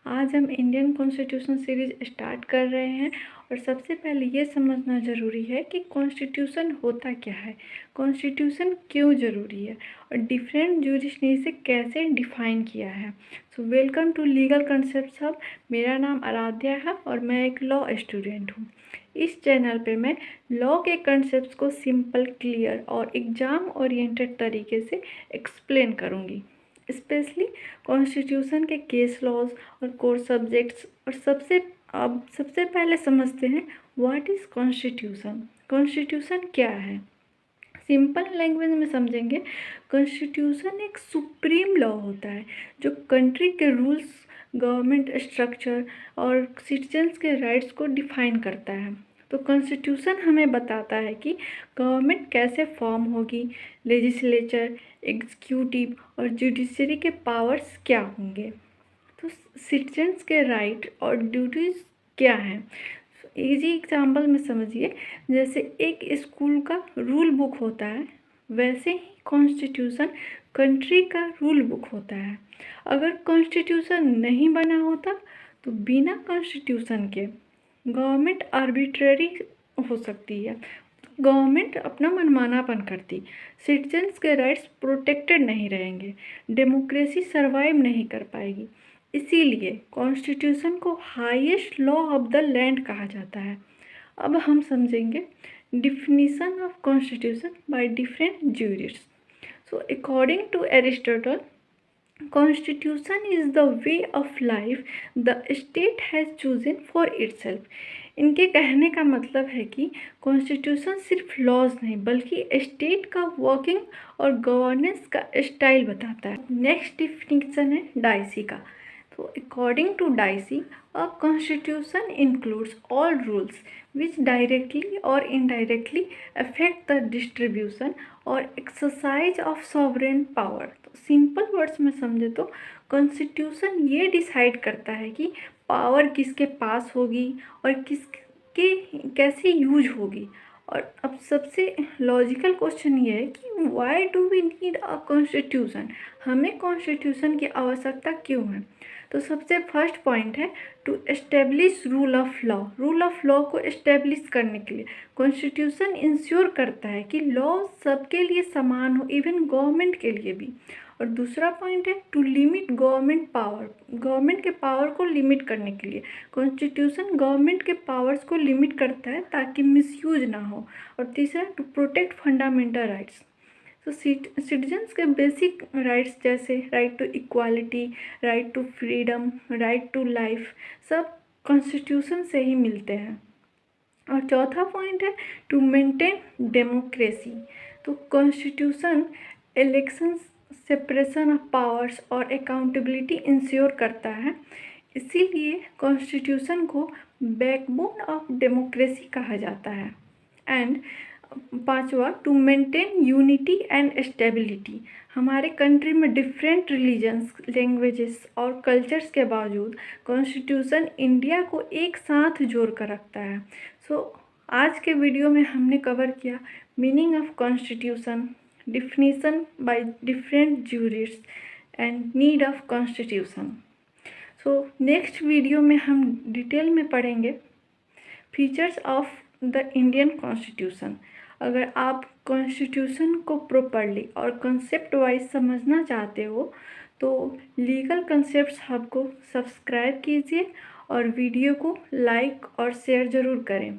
आज हम Indian constitution series start कर रहे हैं और सबसे पहले ये समझना ज़रूरी है कि कॉन्स्टिट्यूशन होता क्या है, कॉन्स्टिट्यूशन क्यों ज़रूरी है और डिफरेंट ज्यूरिस ने इसे कैसे डिफ़ाइन किया है। So welcome to legal concept hub. मेरा नाम आराध्या है और मैं एक लॉ स्टूडेंट हूँ। इस चैनल पे मैं लॉ के कंसेप्ट्स को सिंपल, क्लियर और एग्ज़ाम ओरिएंटेड तरीके से एक्सप्लेन करूँगी, स्पेशली कॉन्स्टिट्यूशन के केस लॉज और कोर सब्जेक्ट्स। और सबसे पहले समझते हैं व्हाट इज़ कॉन्स्टिट्यूशन। कॉन्स्टिट्यूशन क्या है, सिंपल लैंग्वेज में समझेंगे। कॉन्स्टिट्यूशन एक सुप्रीम लॉ होता है जो कंट्री के रूल्स, गवर्नमेंट स्ट्रक्चर और सिटीजन्स के राइट्स को डिफाइन करता है। तो कॉन्स्टिट्यूशन हमें बताता है कि गवर्नमेंट कैसे फॉर्म होगी, लेजिस्लेचर, एग्जीक्यूटिव और जुडिशरी के पावर्स क्या होंगे, तो सिटीजन्स के राइट और ड्यूटीज़ क्या हैं। इजी एग्जांपल में समझिए, जैसे एक स्कूल का रूल बुक होता है वैसे ही कॉन्स्टिट्यूशन कंट्री का रूल बुक होता है। अगर कॉन्स्टिट्यूशन नहीं बना होता तो बिना कॉन्स्टिट्यूशन के गवर्नमेंट आर्बिट्रेरी हो सकती है, गवर्नमेंट अपना मनमानापन करती, सिटीजन्स के राइट्स प्रोटेक्टेड नहीं रहेंगे, डेमोक्रेसी सर्वाइव नहीं कर पाएगी। इसीलिए कॉन्स्टिट्यूशन को highest law of the land कहा जाता है। अब हम समझेंगे definition of constitution by different jurist. So according to Aristotle, Constitution is the way of life the state has chosen for itself। इनके कहने का मतलब है कि कॉन्स्टिट्यूशन सिर्फ लॉज नहीं बल्कि स्टेट का वर्किंग और गवर्नेंस का स्टाइल बताता है। नेक्स्ट डिफिनीशन है डाइसी का। तो according to Dicey, a constitution includes all rules which directly or indirectly affect the distribution or exercise of sovereign power. तो सिंपल वर्ड्स में समझे तो कॉन्स्टिट्यूशन ये डिसाइड करता है कि पावर किसके पास होगी और किसके कैसे यूज होगी। और अब सबसे लॉजिकल क्वेश्चन ये है कि why do we need a constitution, हमें कॉन्स्टिट्यूशन की आवश्यकता क्यों है। तो सबसे फर्स्ट पॉइंट है to establish rule of law. Rule of law को एस्टेब्लिश करने के लिए कॉन्स्टिट्यूशन इंश्योर करता है कि लॉ सबके लिए समान हो, इवन गवर्नमेंट के लिए भी। और दूसरा पॉइंट है to limit government power. Government के पावर को लिमिट करने के लिए कॉन्स्टिट्यूशन गवर्नमेंट के पावर्स को लिमिट करता है ताकि मिसयूज ना हो। और तीसरा टू प्रोटेक्ट फंडामेंटल राइट्स। तो सिटीजन्स के बेसिक राइट्स जैसे right to equality, right to freedom, right to life, सब कॉन्स्टिट्यूशन से ही मिलते हैं। और चौथा पॉइंट है टू मेंटेन डेमोक्रेसी। तो constitution elections, separation of powers और अकाउंटेबिलिटी इंश्योर करता है। इसीलिए कॉन्स्टिट्यूशन को बैकबोन ऑफ डेमोक्रेसी कहा जाता है। एंड पांचवा to maintain unity and stability. हमारे कंट्री में डिफरेंट रिलीजन्स, लैंग्वेजेस और कल्चर्स के बावजूद कॉन्स्टिट्यूशन इंडिया को एक साथ जोड़ कर रखता है। आज के वीडियो में हमने कवर किया meaning of constitution, definition bye different jurist and need of constitution. Next video में हम डिटेल में पढ़ेंगे features of the Indian constitution. अगर आप कॉन्स्टिट्यूशन को प्रॉपरली और कंसेप्ट वाइज समझना चाहते हो तो लीगल कंसेप्ट्स हब को सब्सक्राइब कीजिए और वीडियो को लाइक और शेयर ज़रूर करें।